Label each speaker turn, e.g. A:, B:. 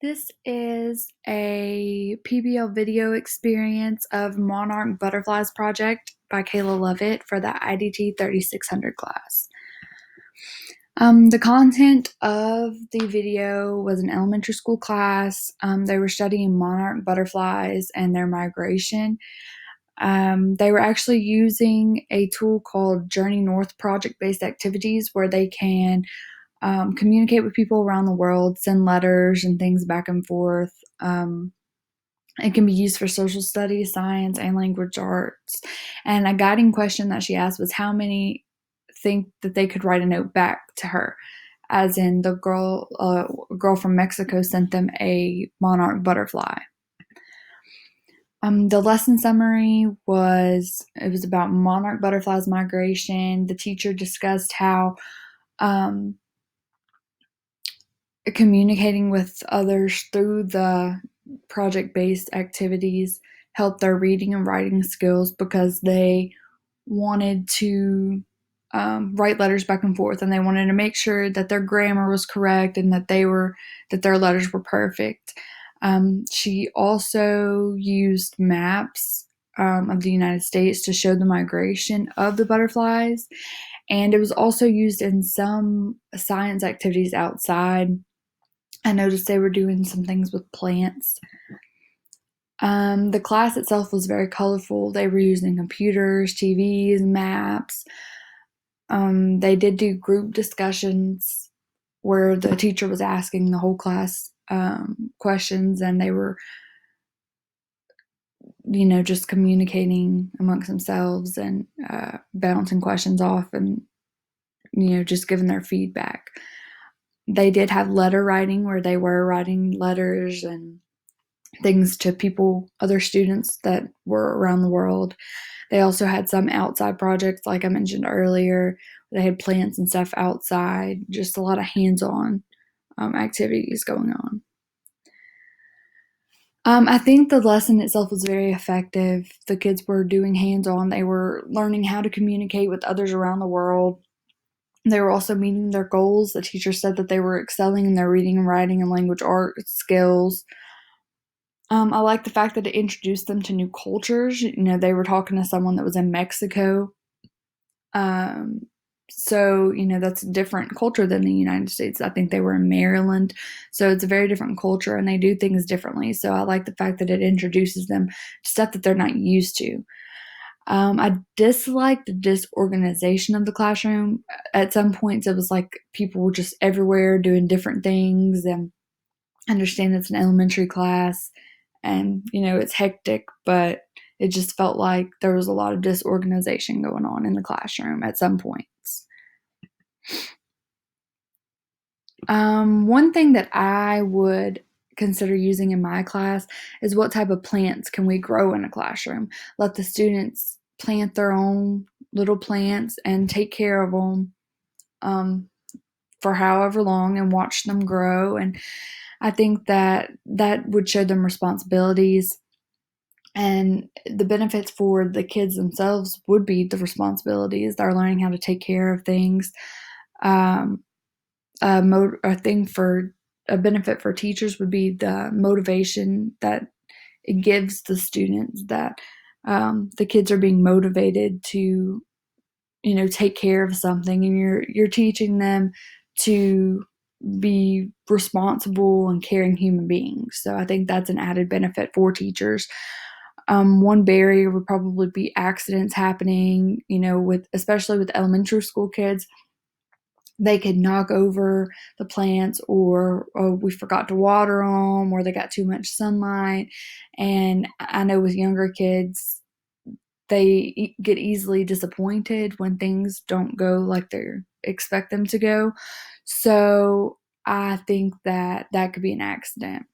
A: This is a PBL Video Experience of Monarch Butterflies Project by Kayla Lovett for the IDT 3600 class. The content of the video was an elementary school class. They were studying monarch butterflies and their migration. They were actually using a tool called Journey North project-based activities where they can communicate with people around the world, send letters and things back and forth. It can be used for social studies, science, and language arts. And a guiding question that she asked was how many think that they could write a note back to her, as in the girl from Mexico sent them a monarch butterfly. The lesson summary was about monarch butterflies migration. The teacher discussed how communicating with others through the project-based activities helped their reading and writing skills because they wanted to write letters back and forth, and they wanted to make sure that their grammar was correct and that their letters were perfect. She also used maps of the United States to show the migration of the butterflies, and it was also used in some science activities outside. I noticed they were doing some things with plants. The class itself was very colorful. They were using computers, TVs, maps. They did do group discussions where the teacher was asking the whole class questions, and they were, just communicating amongst themselves and bouncing questions off and, just giving their feedback. They did have letter writing where they were writing letters and things to people, other students that were around the world. They also had some outside projects, like I mentioned earlier. They had plants and stuff outside, just a lot of hands-on activities going on. I think the lesson itself was very effective. The kids were doing hands-on. They were learning how to communicate with others around the world. They were also meeting their goals. The teacher said that they were excelling in their reading and writing and language arts skills. I like the fact that it introduced them to new cultures. They were talking to someone that was in Mexico. So, that's a different culture than the United States. I think they were in Maryland. So it's a very different culture, and they do things differently. So I like the fact that it introduces them to stuff that they're not used to. I dislike the disorganization of the classroom. At some points, it was like people were just everywhere doing different things, and I understand it's an elementary class and, it's hectic, but it just felt like there was a lot of disorganization going on in the classroom at some points. One thing that I would consider using in my class is what type of plants can we grow in a classroom. Let the students plant their own little plants and take care of them for however long and watch them grow. And I think that would show them responsibilities, and the benefits for the kids themselves would be the responsibilities. They're learning how to take care of things. A benefit for teachers would be the motivation that it gives the students, that the kids are being motivated to, take care of something, and you're teaching them to be responsible and caring human beings. So I think that's an added benefit for teachers. One barrier would probably be accidents happening, especially with elementary school kids. They could knock over the plants, or we forgot to water them, or they got too much sunlight. And I know with younger kids, they get easily disappointed when things don't go like they expect them to go. So I think that could be an accident.